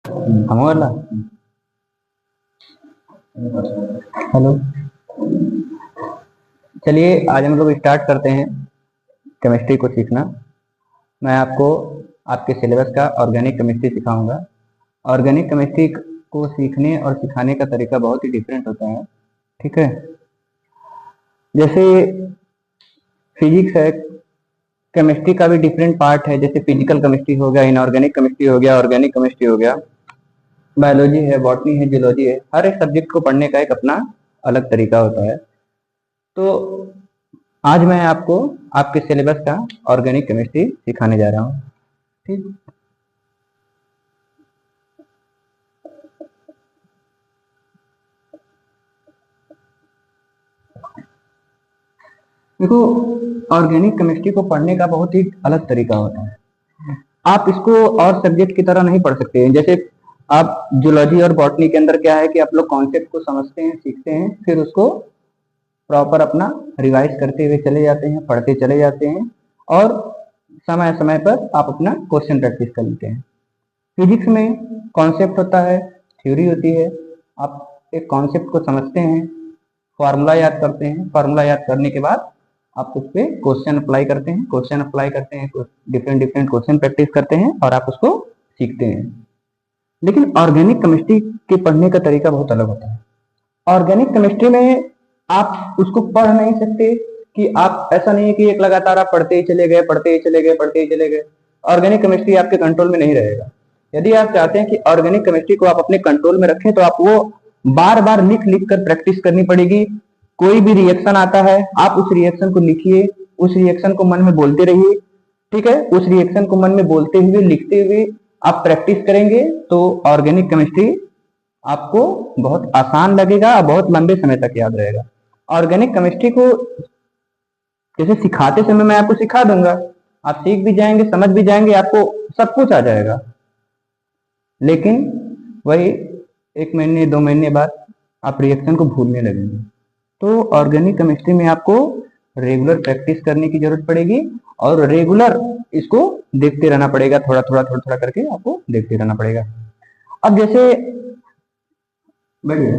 वाला। हेलो, चलिए आज हम लोग स्टार्ट करते हैं केमिस्ट्री को सीखना। मैं आपको आपके सिलेबस का ऑर्गेनिक केमिस्ट्री सिखाऊंगा। ऑर्गेनिक केमिस्ट्री को सीखने और सिखाने का तरीका बहुत ही डिफरेंट होता है, ठीक है। जैसे फिजिक्स है, केमिस्ट्री का भी डिफरेंट पार्ट है। जैसे फिजिकल केमिस्ट्री हो गया, इनऑर्गेनिक केमिस्ट्री हो गया, ऑर्गेनिक केमिस्ट्री हो गया, बायोलॉजी है, बॉटनी है, जियोलॉजी है। हर एक सब्जेक्ट को पढ़ने का एक अपना अलग तरीका होता है। तो आज मैं आपको आपके सिलेबस का ऑर्गेनिक केमिस्ट्री सिखाने जा रहा हूँ, ठीक। देखो, ऑर्गेनिक केमिस्ट्री को पढ़ने का बहुत ही अलग तरीका होता है। आप इसको और सब्जेक्ट की तरह नहीं पढ़ सकते। जैसे आप जूलॉजी और बॉटनी के अंदर क्या है कि आप लोग कॉन्सेप्ट को समझते हैं, सीखते हैं, फिर उसको प्रॉपर अपना रिवाइज करते हुए चले जाते हैं, पढ़ते चले जाते हैं, और समय समय पर आप अपना क्वेश्चन प्रैक्टिस कर लेते हैं। फिजिक्स में कॉन्सेप्ट होता है, थ्योरी होती है। आप एक कॉन्सेप्ट को समझते हैं, फार्मूला याद करते हैं, फार्मूला याद करने के बाद आप उस पर क्वेश्चन अप्लाई करते हैं, क्वेश्चन अप्लाई करते हैं, डिफरेंट डिफरेंट क्वेश्चन प्रैक्टिस करते हैं और आप उसको सीखते हैं। लेकिन ऑर्गेनिक केमिस्ट्री के पढ़ने का तरीका बहुत अलग होता है। ऑर्गेनिक केमिस्ट्री में आप उसको पढ़ नहीं सकते कि आप, ऐसा नहीं है कि एक लगातार आप पढ़ते ही चले गए, पढ़ते ही चले गए, पढ़ते ही चले गए। ऑर्गेनिक केमिस्ट्री आपके कंट्रोल में नहीं रहेगा। यदि आप चाहते हैं कि ऑर्गेनिक केमिस्ट्री को आप अपने कंट्रोल में रखें, तो आप वो बार बार लिख लिख कर प्रैक्टिस करनी पड़ेगी। कोई भी रिएक्शन आता है, आप उस रिएक्शन को लिखिए, उस रिएक्शन को मन में बोलते रहिए, ठीक है। उस रिएक्शन को मन में बोलते हुए, लिखते हुए आप प्रैक्टिस करेंगे तो ऑर्गेनिक केमिस्ट्री आपको बहुत आसान लगेगा और बहुत लंबे समय तक याद रहेगा। ऑर्गेनिक केमिस्ट्री को जैसे सिखाते समय मैं आपको सिखा दूंगा, आप सीख भी जाएंगे, समझ भी जाएंगे, आपको सब कुछ आ जाएगा। लेकिन वही 1 महीने 2 महीने बाद आप रिएक्शन को भूलने लगेंगे। तो ऑर्गेनिक केमिस्ट्री में आपको रेगुलर प्रैक्टिस करने की जरूरत पड़ेगी और रेगुलर इसको देखते रहना पड़ेगा। थोड़ा थोड़ा थोड़ा थोड़ा करके आपको देखते रहना पड़ेगा। अब जैसे बढ़िया,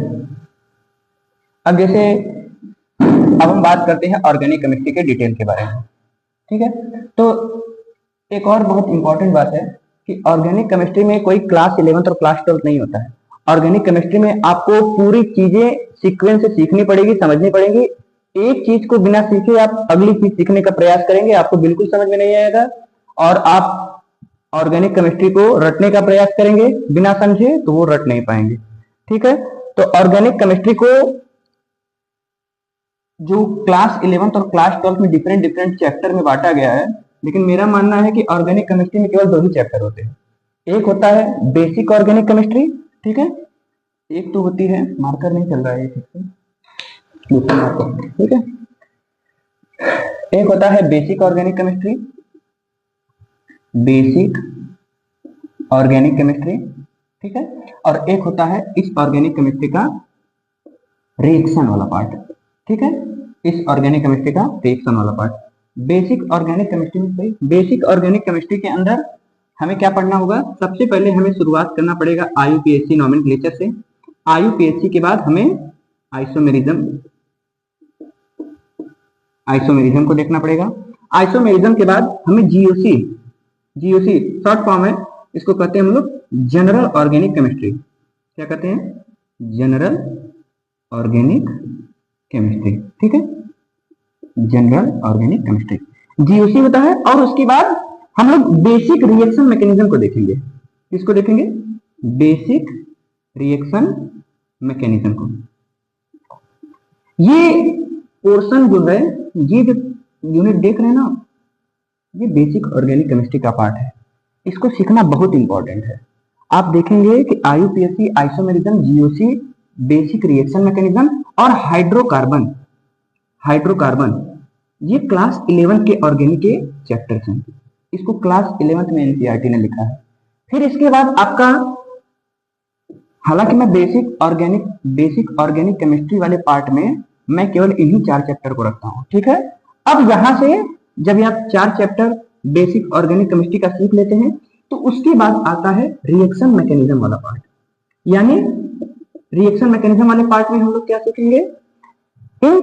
अब जैसे अब हम बात करते हैं ऑर्गेनिक केमिस्ट्री के डिटेल के बारे में, ठीक है। तो एक और बहुत इंपॉर्टेंट बात है कि ऑर्गेनिक केमिस्ट्री में कोई क्लास 11th और क्लास 12th नहीं होता है। ऑर्गेनिक केमिस्ट्री में आपको पूरी चीजें सीक्वेंस से सीखनी पड़ेगी, समझनी पड़ेगी। एक चीज को बिना सीखे आप अगली चीज सीखने का प्रयास करेंगे, आपको बिल्कुल समझ में नहीं आएगा। और आप ऑर्गेनिक केमिस्ट्री को रटने का प्रयास करेंगे बिना समझे, तो वो रट नहीं पाएंगे, ठीक है। तो ऑर्गेनिक केमिस्ट्री को जो क्लास 11th और क्लास 12th में डिफरेंट डिफरेंट चैप्टर में बांटा गया है, लेकिन मेरा मानना है कि ऑर्गेनिक केमिस्ट्री में केवल 2 ही चैप्टर होते हैं। एक होता है बेसिक ऑर्गेनिक केमिस्ट्री, ठीक है। एक तो होती है, मार्कर नहीं चल रहा है ठीक से, दूसरा मार्कर, ठीक है। एक होता है basic organic chemistry, basic organic chemistry, ठीक है। और एक होता है इस ऑर्गेनिक केमिस्ट्री का रिएक्शन वाला पार्ट, ठीक है। इस ऑर्गेनिक केमिस्ट्री का रिएक्शन वाला पार्ट बेसिक ऑर्गेनिक केमिस्ट्री में सही। बेसिक ऑर्गेनिक केमिस्ट्री के अंदर हमें क्या पढ़ना होगा? सबसे पहले हमें शुरुआत करना पड़ेगा आईयूपीएसी नोमेनक्लेचर से। आईयूपीएसी के बाद हमें आइसोमेरिज्म आइसोमेरिज्म को देखना पड़ेगा। आइसोमेरिज्म के बाद हमें जीओसी, जीओसी शॉर्ट फॉर्म है, इसको कहते हैं हम लोग जनरल ऑर्गेनिक केमिस्ट्री। क्या कहते हैं? जनरल ऑर्गेनिक केमिस्ट्री, ठीक है। जनरल ऑर्गेनिक केमिस्ट्री जीओसी होता है। और उसके बाद हम लोग बेसिक रिएक्शन मैकेनिज्म को देखेंगे। किसको देखेंगे? बेसिक रिएक्शन मैकेनिज्म को। ये पोर्शन जो है, ये जो यूनिट देख रहे हैं ना, ये बेसिक ऑर्गेनिक केमिस्ट्री का पार्ट है। इसको सीखना बहुत इंपॉर्टेंट है। आप देखेंगे कि IUPAC, isomerism, GOC, basic reaction mechanism और हाइड्रोकार्बन, हाइड्रोकार्बन ये क्लास 11 के ऑर्गेनिक के चैप्टर्स हैं। इसको क्लास 11 में एनसीईआरटी ने लिखा है। फिर इसके बाद आपका, हालांकि मैं बेसिक ऑर्गेनिक केमिस्ट्री वाले पार्ट में मैं केवल इन्हीं 4 चैप्टर को रखता हूं, ठीक है। अब यहां से जब आप 4 चैप्टर बेसिक ऑर्गेनिक केमिस्ट्री का सीख लेते हैं, तो तो उसके बाद आता है रिएक्शन मैकेनिज्म वाला पार्ट। यानी रिएक्शन मैकेनिज्म वाले पार्ट में हम लोग क्या सीखेंगे, इन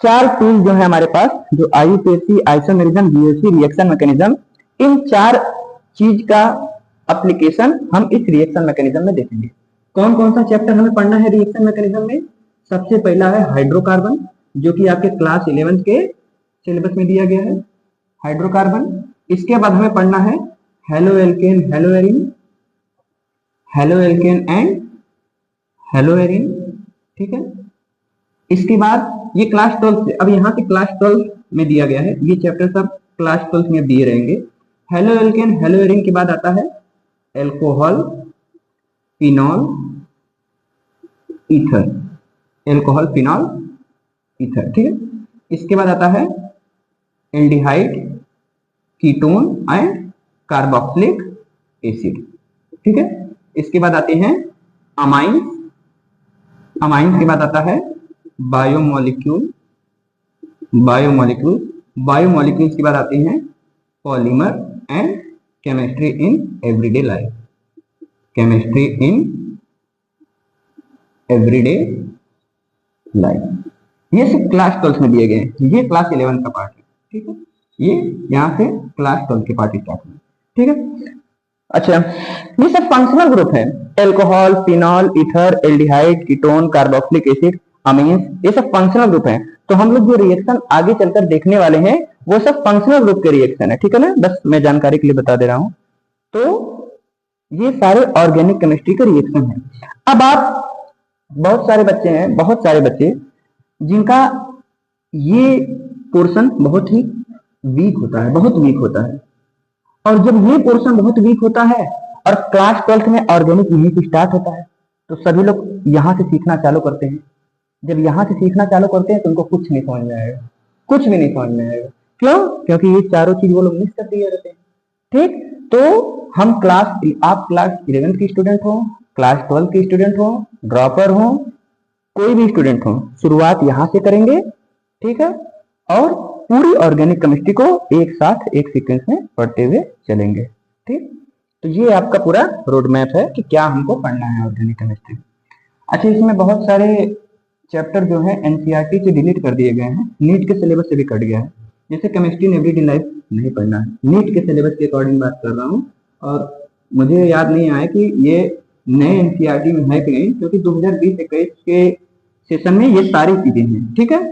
4 टूल जो है हमारे पास, जो IUPAC, isomerism, BOC, reaction mechanism, इन 4 चीज का एप्लीकेशन हम इस रिएक्शन मैकेनिज्म में देखेंगे। कौन कौन सा चैप्टर हमें पढ़ना है रिएक्शन मैकेनिज्म में? सबसे पहला है हाइड्रोकार्बन, जो कि आपके क्लास 11 के सिलेबस में दिया गया है, हाइड्रोकार्बन। इसके बाद हमें पढ़ना है halo alkane, hello Erin, halo alkane and hello Erin, ठीक है। इसके बाद ये क्लास 12 से, अब यहाँ के क्लास 12 में दिया गया है, ये चैप्टर सब क्लास 12 में दिए रहेंगे। हेलो एल्केन, हेलो एरिन के बाद आता है alcohol, phenol, ether, alcohol, phenol, ether, ठीक है। इसके बाद आता है aldehyde, ketone and carboxylic acid, ठीक है। इसके बाद आते हैं अमाइंस, अमाइंस के बाद आता है बायोमोलिक्यूल, बायोमोलिक्यूल, बायोमोलिक्यूल्स के बाद आते हैं polymer and chemistry in everyday life, chemistry in everyday life. ये सब क्लास 12 में दिए गए हैं, ये क्लास 11 का पार्ट है, ठीक है। ये यहाँ से क्लास 12 के पार्ट स्टार्ट हुए, ठीक है। अच्छा, ये सब फंक्शनल ग्रुप है, alcohol, phenol, ether, aldehyde, ketone, carboxylic acid, amines, ये सब फंक्शनल ग्रुप है। तो हम लोग जो रिएक्शन आगे चलकर देखने वाले हैं वो सब फंक्शनल ग्रुप के रिएक्शन है, ठीक है ना, बस मैं जानकारी के लिए बता दे रहा हूं। तो ये सारे ऑर्गेनिक केमिस्ट्री के रिएक्शन है। अब आप, बहुत सारे बच्चे हैं, बहुत सारे बच्चे जिनका ये पोर्शन बहुत ही वीक होता है, बहुत वीक होता है। और जब ये पोर्शन बहुत वीक होता है और क्लास 12 में ऑर्गेनिक यहीं से स्टार्ट होता है, तो सभी लोग यहाँ से सीखना चालू करते हैं। जब यहाँ से सीखना चालू करते हैं तो उनको कुछ नहीं समझ में आएगा, कुछ भी नहीं समझ में आएगा। क्यों? क्योंकि ये चारों चीज वो लोग मिस कर दिए रहते हैं, ठीक। तो हम आप क्लास 11 की स्टूडेंट हो, क्लास 12 की स्टूडेंट हो, ड्रॉपर हो, कोई भी स्टूडेंट हो, शुरुआत यहाँ से करेंगे, ठीक है। और पूरी ऑर्गेनिक केमिस्ट्री को एक साथ एक सीक्वेंस में पढ़ते हुए चलेंगे, ठीक। तो ये आपका पूरा रोड मैप है कि क्या हमको पढ़ना है ऑर्गेनिक केमिस्ट्री। अच्छा, इसमें बहुत सारे चैप्टर जो है एनसीईआरटी से डिलीट कर दिए गए हैं, नीट के सिलेबस से भी कट गया है। जैसे केमिस्ट्री इन एवरीडे लाइफ नहीं पढ़ना है, नीट के सिलेबस के अकॉर्डिंग बात कर रहा हूँ। और मुझे याद नहीं आया कि ये नए एनसीईआरटी में है कि नहीं, क्योंकि 2020-21 के सेशन में ये सारी चीजें हैं, ठीक है।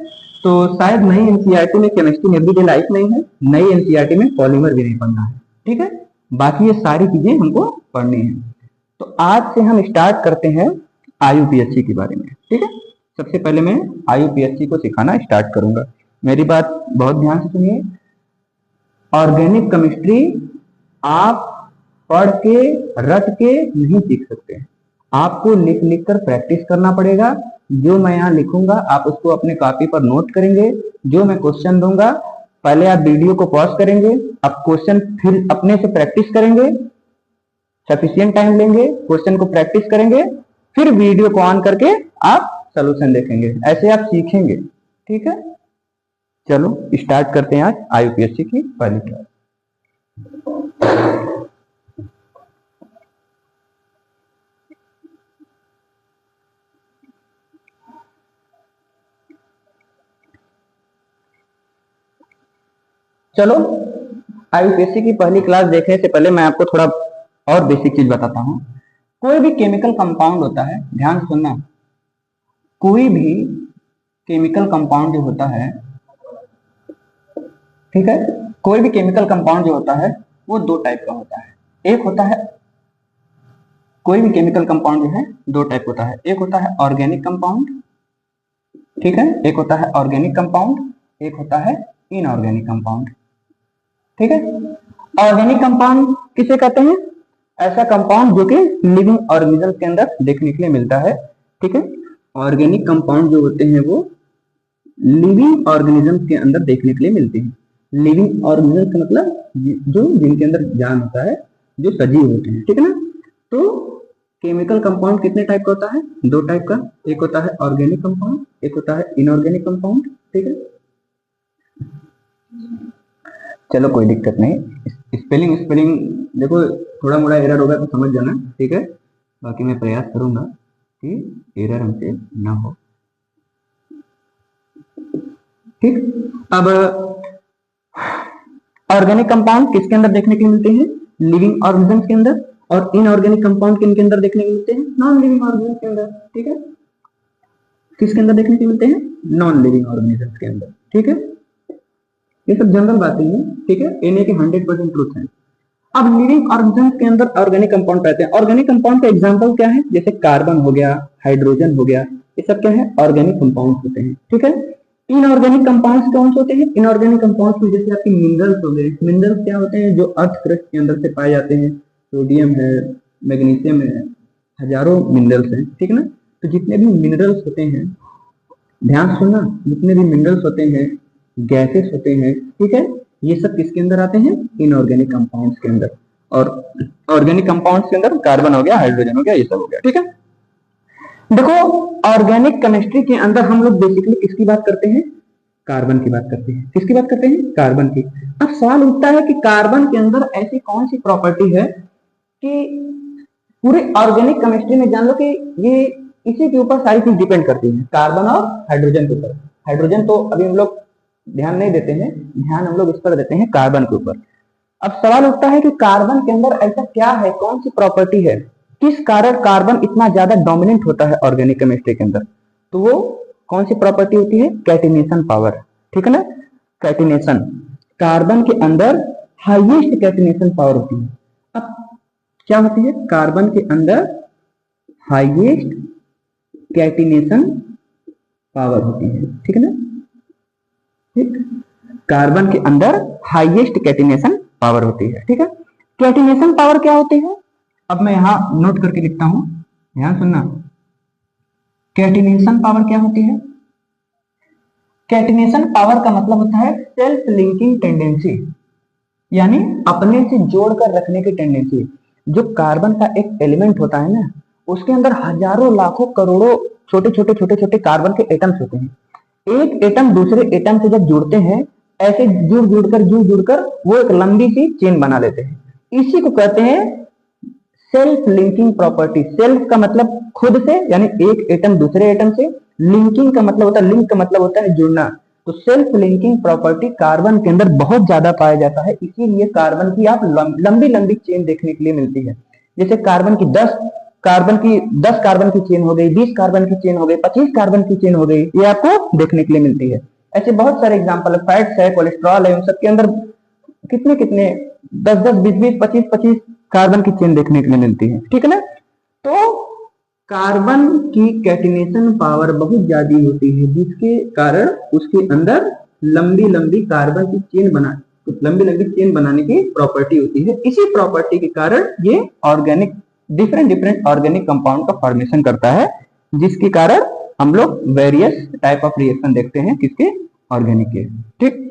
तो शायद नई एनसीईआरटी में केमिस्ट्री इन एवरीडे लाइफ नहीं है, नई एनसीईआरटी में पॉलीमर भी नहीं पढ़ना है, ठीक है। बाकी ये सारी चीजें हमको पढ़नी है। तो आज से हम स्टार्ट करते हैं आईयूपीएससी के बारे में, ठीक है। सबसे पहले मैं आईयूपीएससी को सिखाना स्टार्ट करूंगा। मेरी बात बहुत ध्यान से सुनिए। ऑर्गेनिक केमिस्ट्री आप पढ़ के रट के नहीं सीख सकते, आपको लिख लिख कर प्रैक्टिस करना पड़ेगा। जो मैं यहाँ लिखूंगा आप उसको अपने कॉपी पर नोट करेंगे, जो मैं क्वेश्चन दूंगा पहले आप वीडियो को पॉज करेंगे, आप क्वेश्चन फिर अपने से प्रैक्टिस करेंगे, सफिशिएंट टाइम लेंगे, क्वेश्चन को प्रैक्टिस करेंगे, फिर वीडियो को ऑन करके आप सॉल्यूशन देखेंगे, ऐसे आप सीखेंगे, ठीक है। चलो स्टार्ट करते हैं आज आईयूपीएससी की पहली क्लास। चलो आईयूपीएससी की पहली क्लास देखने से पहले मैं आपको थोड़ा और बेसिक चीज बताता हूँ। कोई भी केमिकल कंपाउंड होता है, ध्यान से सुनना, कोई भी केमिकल कंपाउंड जो होता है, ठीक है, कोई भी केमिकल कंपाउंड जो होता है वो दो टाइप का होता है। एक होता है, कोई भी केमिकल कंपाउंड जो है दो टाइप होता है, एक होता है ऑर्गेनिक कंपाउंड, ठीक है, एक होता है ऑर्गेनिक कंपाउंड, एक होता है इनऑर्गेनिक कंपाउंड, ठीक है। ऑर्गेनिक कंपाउंड किसे कहते हैं? ऐसा कंपाउंड जो कि लिविंग ऑर्गेनिज्म के अंदर देखने के लिए मिलता है, ठीक है। ऑर्गेनिक कंपाउंड जो होते हैं वो लिविंग ऑर्गेनिज्म के अंदर देखने के लिए मिलते हैं। लिविंग ऑर्गेनिज्म का मतलब जो जिनके अंदर जान होता है, जो सजीव होते हैं, ठीक है ना। तो केमिकल कंपाउंड कितने टाइप का होता है? दो टाइप का, एक होता है ऑर्गेनिक कंपाउंड, एक होता है इनऑर्गेनिक कंपाउंड, ठीक है। चलो कोई दिक्कत नहीं, स्पेलिंग स्पेलिंग देखो थोड़ा मोड़ा एरर होगा तो समझ जाना, ठीक है। बाकी मैं प्रयास करूंगा कि एरर हमसे ना हो, ठीक। अब ऑर्गेनिक कंपाउंड किसके अंदर देखने के मिलते हैं? लिविंग ऑर्गेनिज्म के अंदर। और इनऑर्गेनिक कंपाउंड किनके अंदर देखने को मिलते हैं? नॉन लिविंग ऑर्गेनिज्म के अंदर, ठीक है। किसके अंदर देखने को मिलते हैं? नॉन लिविंग ऑर्गेनिज्म के अंदर, ठीक है। ये सब जनरल बातें हैं, ठीक है, इन्हें की 100% ट्रूथ है। अब लिविंग ऑर्गेनिज्म के अंदर ऑर्गेनिक कंपाउंड पाते हैं। ऑर्गेनिक कंपाउंड का एग्जांपल क्या है? जैसे कार्बन हो गया, हाइड्रोजन हो गया, ये सब क्या है? ऑर्गेनिक कंपाउंड होते हैं, ठीक है। इनऑर्गेनिक कंपाउंड्स कौन से होते हैं? इनऑर्गेनिक कंपाउंड्स में जैसे आपके मिनरल्स हो गए। मिनरल्स क्या होते हैं? जो अर्थ क्रस्ट के अंदर से पाए जाते हैं। सोडियम है, मैग्नीशियम है, हजारों मिनरल्स हैं, ठीक है ना। तो जितने भी मिनरल्स होते हैं, ध्यान सुनना, जितने भी मिनरल्स होते हैं, गैसेस होते हैं, ठीक है, ये सब किसके अंदर आते हैं? इनऑर्गेनिक कंपाउंड्स के अंदर। और ऑर्गेनिक कंपाउंड्स के अंदर कार्बन हो गया, हाइड्रोजन हो गया, ये सब हो गया, ठीक है। देखो ऑर्गेनिक केमिस्ट्री के अंदर हम लोग बेसिकली किसकी बात करते हैं? कार्बन की बात करते हैं। किसकी बात करते हैं? कार्बन की। अब सवाल उठता है कि कार्बन के अंदर ऐसी कौन सी प्रॉपर्टी है कि पूरे ऑर्गेनिक केमिस्ट्री में जान लो कि ये इसी के ऊपर सारी चीज डिपेंड करती है, कार्बन और हाइड्रोजन के ऊपर। हाइड्रोजन तो अभी हम लोग ध्यान नहीं देते हैं, ध्यान हम लोग इस पर देते हैं कार्बन के ऊपर। अब सवाल उठता है कि कार्बन के अंदर ऐसा क्या है, कौन सी प्रॉपर्टी है, किस कारण कार्बन इतना ज्यादा डोमिनेंट होता है ऑर्गेनिक केमिस्ट्री के अंदर? तो वो कौन सी प्रॉपर्टी होती है? कैटिनेशन पावर, ठीक है ना। कैटिनेशन, कार्बन के अंदर हाईएस्ट कैटिनेशन पावर होती है। अब क्या होती है? कार्बन के अंदर हाईएस्ट कैटिनेशन पावर होती है, ठीक है ना, ठीक। कार्बन के अंदर हाईएस्ट कैटिनेशन पावर होती है, ठीक है। कैटिनेशन पावर क्या होती है? अब मैं यहां नोट करके लिखता हूं, ध्यान सुनना। कैटिनेशन पावर क्या होती है? कैटिनेशन पावर का मतलब होता है सेल्फ लिंकिंग टेंडेंसी, यानी अपने से जोड़कर रखने की टेंडेंसी। जो कार्बन का एक एलिमेंट होता है ना, उसके अंदर हजारों लाखों करोड़ों छोटे छोटे छोटे छोटे कार्बन के एटम्स होते हैं। एक एटम दूसरे एटम से जब जुड़ते हैं, ऐसे जुड़ जुड़कर वो एक लंबी सी चेन बना लेते हैं। इसी को कहते हैं सेल्फ लिंकिंग प्रॉपर्टी। सेल्फ का मतलब खुद से, यानी एक एटम दूसरे एटम से। लिंकिंग का मतलब होता है, लिंक का मतलब होता है जुड़ना। तो सेल्फ लिंकिंग प्रॉपर्टी कार्बन के अंदर बहुत ज्यादा पाया जाता है, इसीलिए कार्बन की आप लंबी लंबी चेन देखने के लिए मिलती है। जैसे दस कार्बन की चेन हो गई, 20 कार्बन की चेन हो गई, 25 कार्बन की चेन हो गई, ये आपको देखने के लिए मिलती है। ऐसे बहुत सारे एग्जाम्पल है, फैट्स है, कोलेस्ट्रॉल है, उन सबके अंदर कितने कितने 10 10 20 20 25 25 कार्बन की चेन देखने के लिए मिलती है, ठीक है ना। तो कार्बन की कैटिनेशन पावर बहुत ज्यादा होती है, जिसके कारण उसके अंदर लंबी लंबी कार्बन की चेन बनाने की प्रॉपर्टी होती है। इसी प्रॉपर्टी के कारण ये organic different different organic compound का फॉर्मेशन करता है, जिसके कारण हम लोग वेरियस टाइप ऑफ रिएक्शन देखते हैं किसके? ऑर्गेनिक के, ठीक।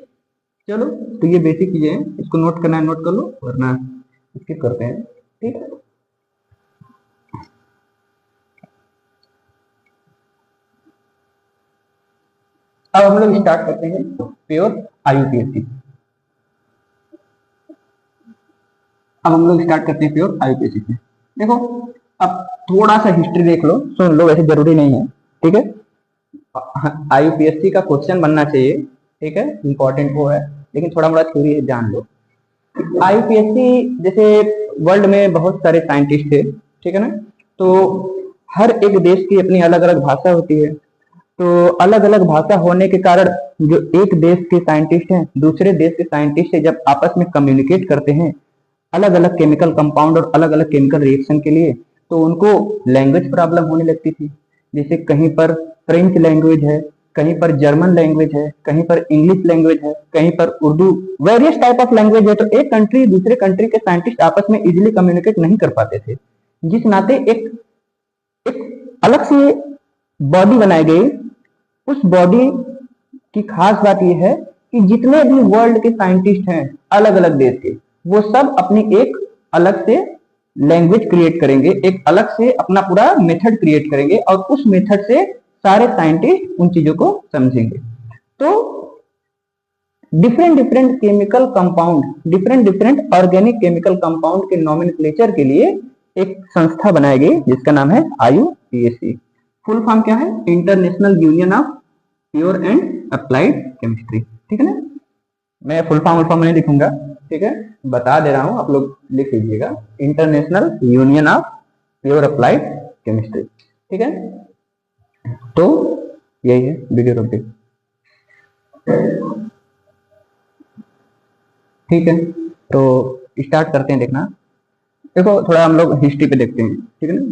चलो, तो ये बेसिक चीजें हैं, इसको नोट करना है नोट कर लो, वरना स्किप करते हैं, ठीक। अब हम लोग स्टार्ट करते हैं प्योर आईयूपीएससी। अब हम लोग स्टार्ट करते हैं प्योर आईयूपीएससी से। देखो, अब थोड़ा सा हिस्ट्री देख लो, सुन लो, वैसे जरूरी नहीं है, ठीक है। आईयूपीएससी का क्वेश्चन बनना चाहिए, ठीक है, इंपॉर्टेंट वो है, लेकिन थोड़ा मोड़ा थ्योरी है, जान लो। आईयूपीएससी जैसे वर्ल्ड में बहुत सारे साइंटिस्ट थे, ठीक है ना। तो हर एक देश की अपनी अलग अलग भाषा होती है। तो अलग अलग भाषा होने के कारण जो एक देश के साइंटिस्ट हैं दूसरे देश के साइंटिस्ट से जब आपस में कम्युनिकेट करते हैं अलग अलग केमिकल कंपाउंड और अलग अलग केमिकल रिएक्शन के लिए, तो उनको लैंग्वेज प्रॉब्लम होने लगती थी। जैसे कहीं पर फ्रेंच लैंग्वेज है, कहीं पर जर्मन लैंग्वेज है, कहीं पर इंग्लिश लैंग्वेज है, कहीं पर Urdu, various type of language है। तो एक कंट्री दूसरे कंट्री के साइंटिस्ट आपस में इजिली कम्युनिकेट नहीं कर पाते थे, जिस नाते एक अलग से बॉडी बनाई गई। उस बॉडी की खास बात यह है कि जितने भी वर्ल्ड के साइंटिस्ट हैं अलग अलग देश के, वो सब अपनी एक अलग से लैंग्वेज क्रिएट करेंगे, एक अलग से अपना पूरा मेथड क्रिएट करेंगे, और उस मेथड से सारे साइंटिस्ट उन चीजों को समझेंगे। तो different different chemical compound, different different organic chemical compound के नोमेनक्लेचर के लिए एक संस्था बनाई गई जिसका नाम है IUPAC। फुल फॉर्म क्या है? International union of pure and applied chemistry. ठीक है ना, मैं फुल फॉर्म नहीं लिखूंगा, ठीक है, बता दे रहा हूं, आप लोग लिख लीजिएगा, international union of pure applied chemistry. ठीक है, तो यही है वीडियो टॉपिक। ठीक है, तो स्टार्ट करते हैं। देखना, देखो थोड़ा हम लोग हिस्ट्री पे देखते हैं। ठीक है ना,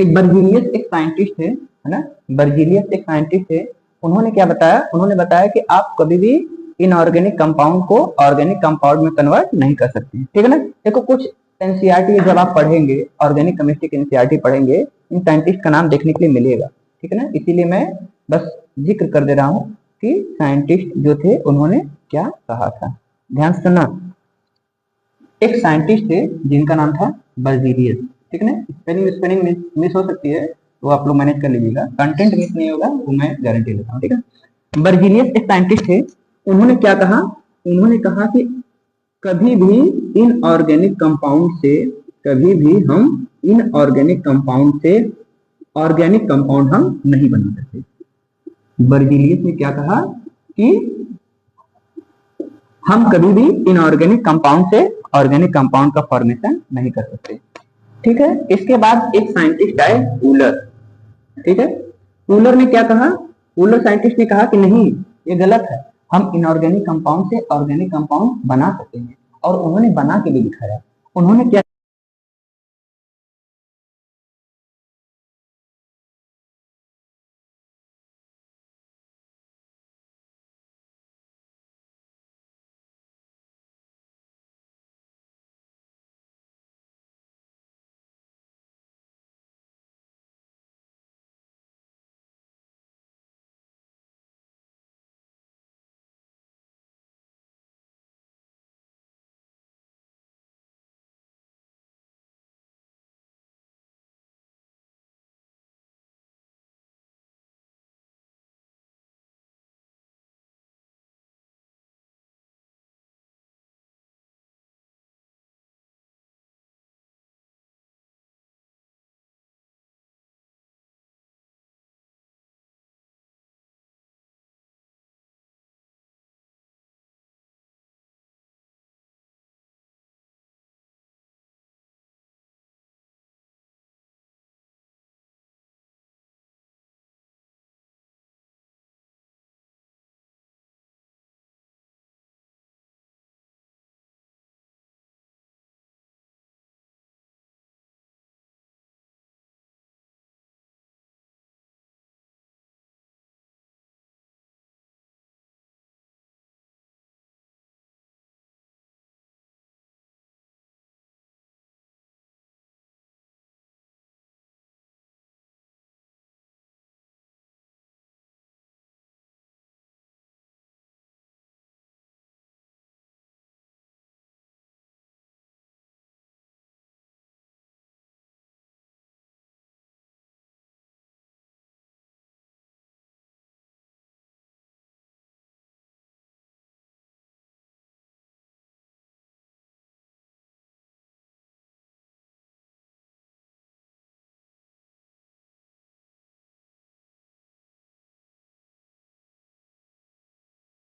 एक बर्जीलियस एक साइंटिस्ट है ना, बर्जीलियस एक साइंटिस्ट है। उन्होंने क्या बताया? उन्होंने बताया कि आप कभी भी इनऑर्गेनिक कंपाउंड को ऑर्गेनिक कंपाउंड में कन्वर्ट नहीं कर सकते। ठीक है ना, देखो कुछ एनसीईआरटी जब आप पढ़ेंगे, ऑर्गेनिक केमिस्ट्री की एनसीईआरटी पढ़ेंगे, इन साइंटिस्ट का नाम देखने के लिए मिलेगा। ठीक है ना, इसीलिए मैं बस जिक्र कर दे रहा हूँ कि साइंटिस्ट जो थे उन्होंने क्या कहा था। ध्यान से सुनना, एक साइंटिस्ट थे जिनका नाम था बर्जीलियस। ठीक है ना, स्पेलिंग मिस हो सकती है, तो आप लोग मैनेज कर लीजिएगा, कंटेंट मिस नहीं होगा वो मैं गारंटी लेता हूँ। ठीक है, बर्जीलियस एक साइंटिस्ट थे। उन्होंने क्या कहा? उन्होंने कहा कि कभी भी इनऑर्गेनिक कंपाउंड से, कभी भी हम इनऑर्गेनिक कंपाउंड से ऑर्गेनिक कंपाउंड हम नहीं बना सकते। बर्जीलियस ने क्या कहा कि हम कभी भी इनऑर्गेनिक कंपाउंड से ऑर्गेनिक कंपाउंड का फॉर्मेशन नहीं कर सकते। ठीक है, इसके बाद एक साइंटिस्ट आए, वूलर। ठीक है, वूलर ने क्या कहा? वूलर साइंटिस्ट ने कहा कि नहीं, ये गलत है, हम इनऑर्गेनिक कंपाउंड से ऑर्गेनिक कंपाउंड बना सकते हैं, और उन्होंने बना के भी दिखाया। उन्होंने क्या